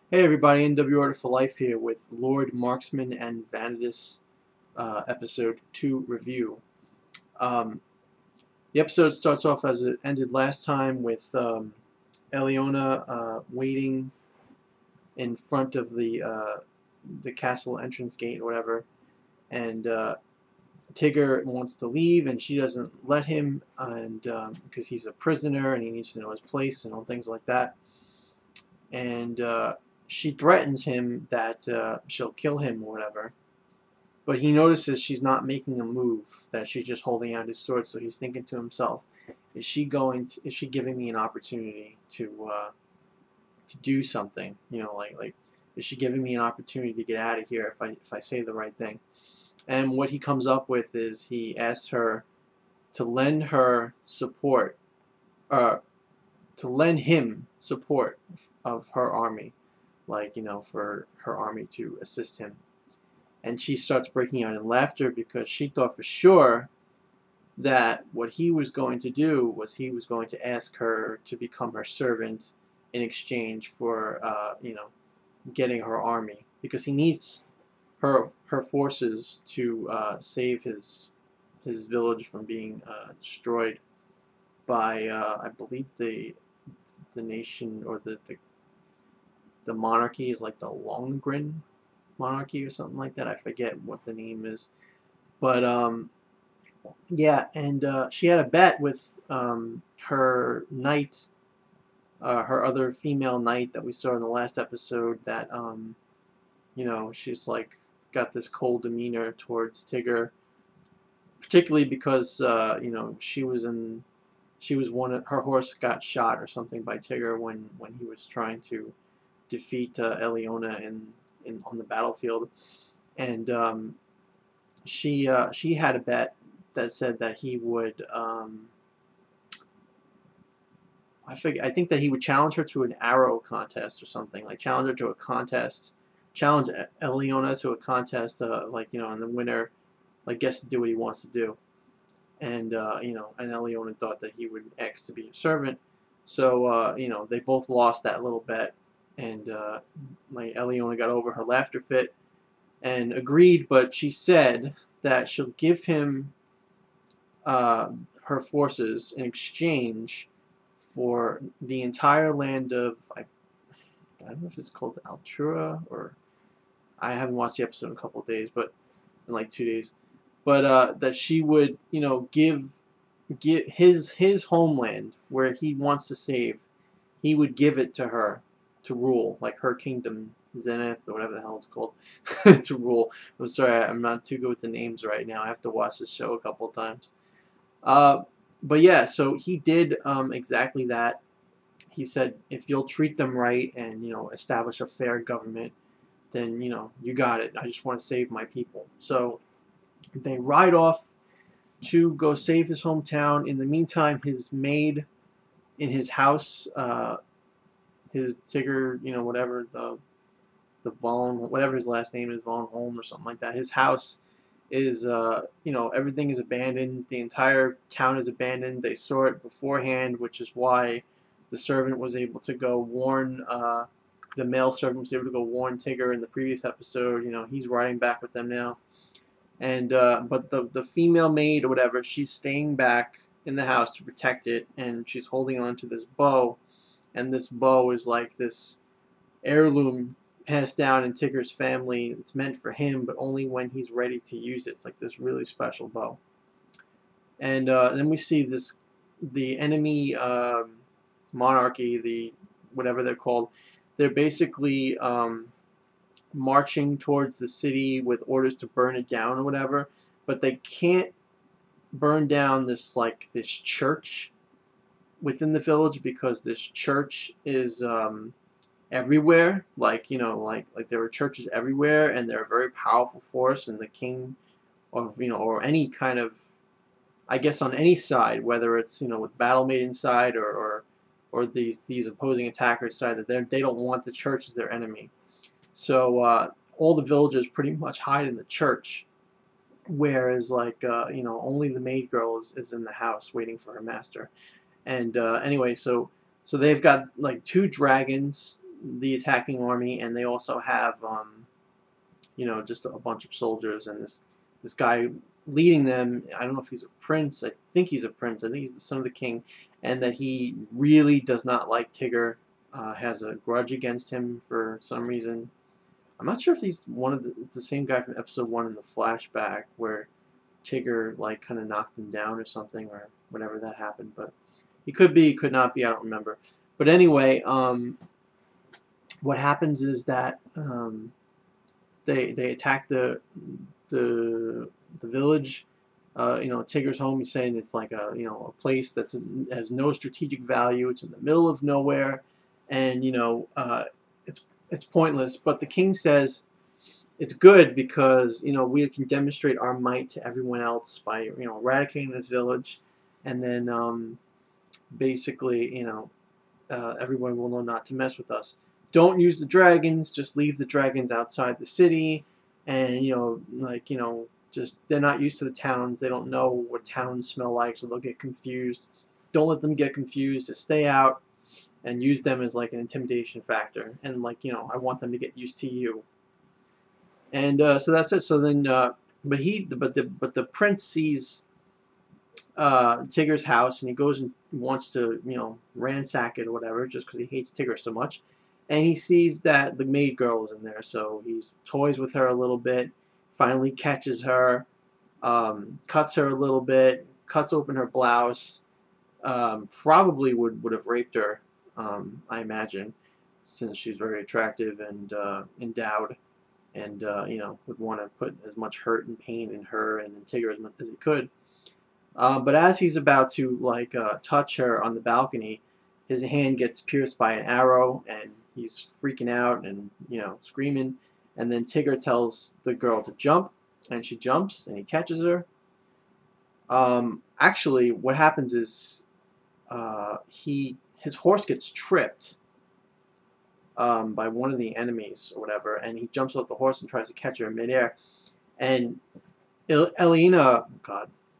Hey everybody, NW Order for Life here with Lord Marksman and Vanadis episode 2 review. Um, the episode starts off as it ended last time with Eleonora waiting in front of the castle entrance gate or whatever, and Tigre wants to leave and she doesn't let him, and because he's a prisoner and he needs to know his place and all things like that. And she threatens him that she'll kill him or whatever. But he notices she's not making a move, that she's just holding out his sword. So he's thinking to himself, is she giving me an opportunity to do something? Like is she giving me an opportunity to get out of here if I say the right thing? And what he comes up with is he asks her to lend her support, uh, to lend him support of her army, like for her army to assist him. And she starts breaking out in laughter because she thought for sure that what he was going to do was he was going to ask her to become her servant in exchange for getting her army, because he needs her forces to save his village from being destroyed by I believe the nation, or the monarchy is like the Longrin monarchy or something like that. I forget what the name is, but yeah, and she had a bet with her knight, her other female knight that we saw in the last episode, that she's like got this cold demeanor towards Tigre, particularly because she was one of her horse got shot or something by Tigre when he was trying to defeat Eleonora in on the battlefield. And she had a bet that said that he would I think that he would challenge her to an arrow contest or something, like challenge her to a contest, challenge Eleonora to a contest, and the winner like gets to do what he wants to do. And and Eleonora thought that he would ask to be a servant. So they both lost that little bet, and like Eleonora got over her laughter fit and agreed, but she said that she'll give him her forces in exchange for the entire land of, I don't know if it's called Altura, or I haven't watched the episode in a couple of days, but in like 2 days. But that she would, give his homeland where he wants to save, he would give it to her to rule, like her kingdom, Zenith or whatever the hell it's called, to rule. I'm sorry, I'm not too good with the names right now. I have to watch this show a couple of times. Uh, but yeah, so he did exactly that. He said, if you'll treat them right and establish a fair government, then you got it. I just want to save my people. So they ride off to go save his hometown. In the meantime, his maid in his house, his Tigre, whatever the Vaughn, whatever his last name is, Vaughn Holm or something like that. His house is, everything is abandoned. The entire town is abandoned. They saw it beforehand, which is why the servant was able to go warn, the male servant was able to go warn Tigre in the previous episode. He's riding back with them now. And but the female maid or whatever, she's staying back in the house to protect it, and she's holding on to this bow, and this bow is like this heirloom passed down in Tigre's family. It's meant for him, but only when he's ready to use it. It's like this really special bow. And then we see the enemy monarchy, the whatever they're called. They're basically marching towards the city with orders to burn it down or whatever, but they can't burn down this church within the village, because this church is everywhere. Like there were churches everywhere, and they're a very powerful force. And the king of or any kind of, I guess, on any side, whether it's with Battle Maiden side or these opposing attackers side, that they don't want the church as their enemy. So all the villagers pretty much hide in the church, whereas only the maid girl is in the house waiting for her master. And anyway, so they've got like two dragons the attacking army, and they also have just a bunch of soldiers, and this guy leading them. I don't know if he's a prince. I think he's a prince. I think he's the son of the king, and that he really does not like Tigre. Has a grudge against him for some reason. I'm not sure if he's the same guy from episode 1 in the flashback where Tigre like kind of knocked him down or something, or whenever that happened. But he could be, could not be. I don't remember. But anyway, what happens is that they attack the village. Tigre's home. He's saying it's like a place has no strategic value. It's in the middle of nowhere, and it's pointless. But the king says it's good because we can demonstrate our might to everyone else by eradicating this village, and then basically everyone will know not to mess with us. Don't use the dragons. Just leave the dragons outside the city, and just they're not used to the towns. They don't know what towns smell like, so they'll get confused. Don't let them get confused. Just stay out and use them as like an intimidation factor. And I want them to get used to you. And so that's it. So then, but the prince sees Tigre's house, and he goes and wants to ransack it or whatever, just because he hates Tigre so much. And he sees that the maid girl is in there, so he toys with her a little bit. Finally catches her, cuts her a little bit, cuts open her blouse. Probably would have raped her, I imagine, since she's very attractive and endowed, and would want to put as much hurt and pain in her and in Tigre as much as he could. But as he's about to touch her on the balcony, his hand gets pierced by an arrow, and he's freaking out and screaming. And then Tigre tells the girl to jump, and she jumps, and he catches her. Actually, what happens is his horse gets tripped by one of the enemies or whatever, and he jumps off the horse and tries to catch her in midair. And Eleonora,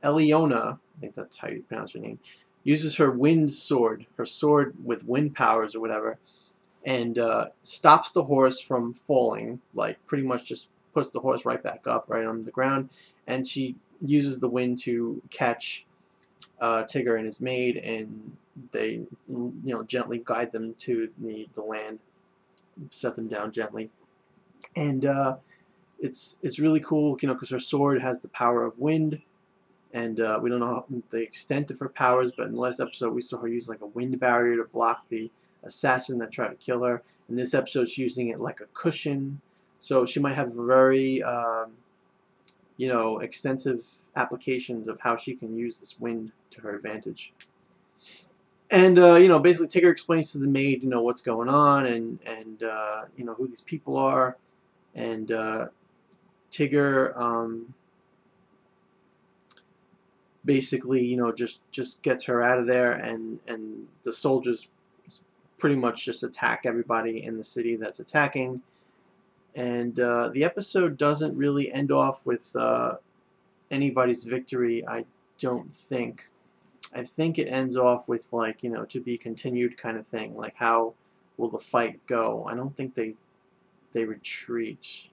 I think that's how you pronounce her name, uses her wind sword, her sword with wind powers or whatever, and stops the horse from falling, like pretty much just puts the horse right back up, right on the ground, and she uses the wind to catch Tigre and his maid, and they gently guide them to the land, set them down gently, and it's really cool, because her sword has the power of wind, and we don't know the extent of her powers, but in the last episode we saw her use like a wind barrier to block the assassin that tried to kill her. In this episode, she's using it like a cushion, so she might have very extensive applications of how she can use this wind to her advantage. And basically Tigre explains to the maid what's going on, and who these people are, and Tigre basically just gets her out of there, and the soldiers pretty much just attack everybody in the city that's attacking. And the episode doesn't really end off with anybody's victory, I don't think. I think it ends off with to be continued kind of thing, like how will the fight go. I don't think they retreat.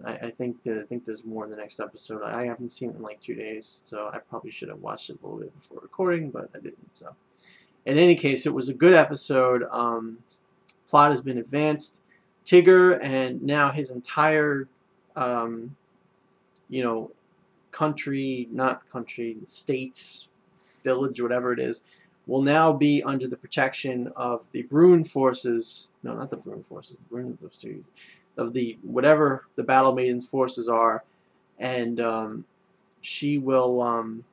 I think there's more in the next episode. I haven't seen it in like 2 days, so I probably should have watched it a little bit before recording, but I didn't. So in any case, it was a good episode. Plot has been advanced. Tigre and now his entire states, village, whatever it is, will now be under the protection of the Bruin forces. No, not the Bruin forces. The Bruin of the whatever the Battle Maiden's forces are, and she will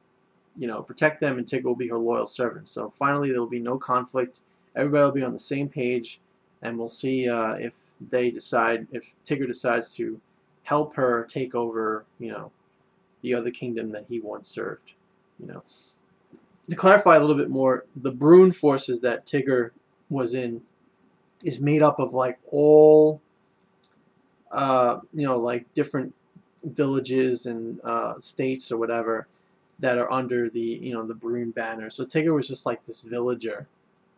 protect them, and Tigre will be her loyal servant. So finally, there will be no conflict. Everybody will be on the same page, and we'll see if Tigre decides to help her take over, the other kingdom that he once served. To clarify a little bit more, the Bruin forces that Tigre was in is made up of like all, like different villages and states or whatever that are under the the Bruin banner. So Tigre was just like this villager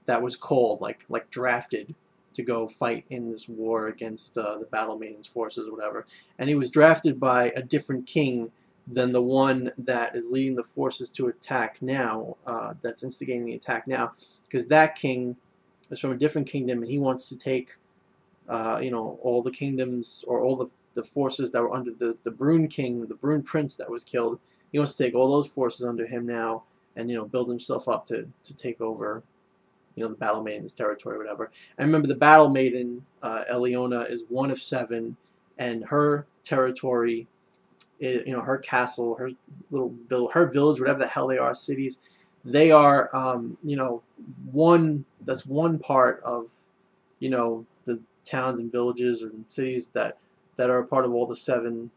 that was called like drafted to go fight in this war against the Battle Maiden's forces or whatever. And he was drafted by a different king than the one that is leading the forces to attack now, that's instigating the attack now, because that king is from a different kingdom, and he wants to take, all the kingdoms, or all the forces that were under the Brune king, the Brune prince that was killed. He wants to take all those forces under him now, and build himself up to take over, the Battle Maiden's territory, or whatever. I remember the Battle Maiden, Eleonora, is one of 7, and her territory, her castle, her her village, whatever the hell they are, cities, they are, that's one part of, the towns and villages or cities that are a part of all the 7,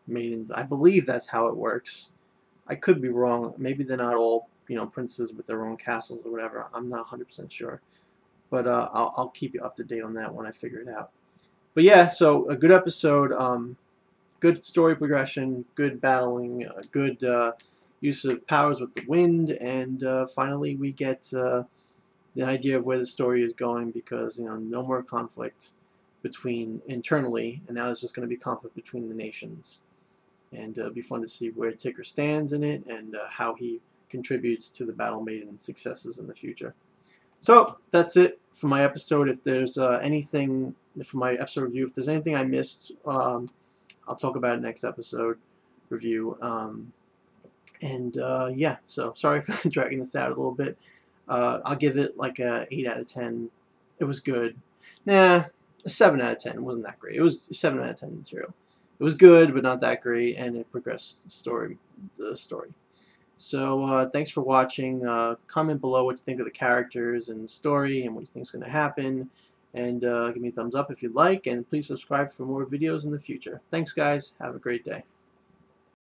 maidens. I believe that's how it works. I could be wrong. Maybe they're not all, princes with their own castles or whatever. I'm not 100% sure. But I'll keep you up to date on that when I figure it out. But yeah, so a good episode. Good story progression, good battling, good use of powers with the wind, and finally we get the idea of where the story is going, because no more conflict internally, and now there's just going to be conflict between the nations. And it'll be fun to see where Tigre stands in it, and how he contributes to the Battle Maiden's successes in the future. So that's it for my episode. If there's anything for my episode review, if there's anything I missed, I'll talk about it next episode review. Yeah, so sorry for dragging this out a little bit. I'll give it like a 8 out of 10. It was good. Nah, a 7 out of 10. It wasn't that great. It was 7 out of 10 material. It was good, but not that great, and it progressed the story. So thanks for watching. Comment below what you think of the characters and the story, and what you think is going to happen. And give me a thumbs up if you'd like, and please subscribe for more videos in the future. Thanks, guys. Have a great day.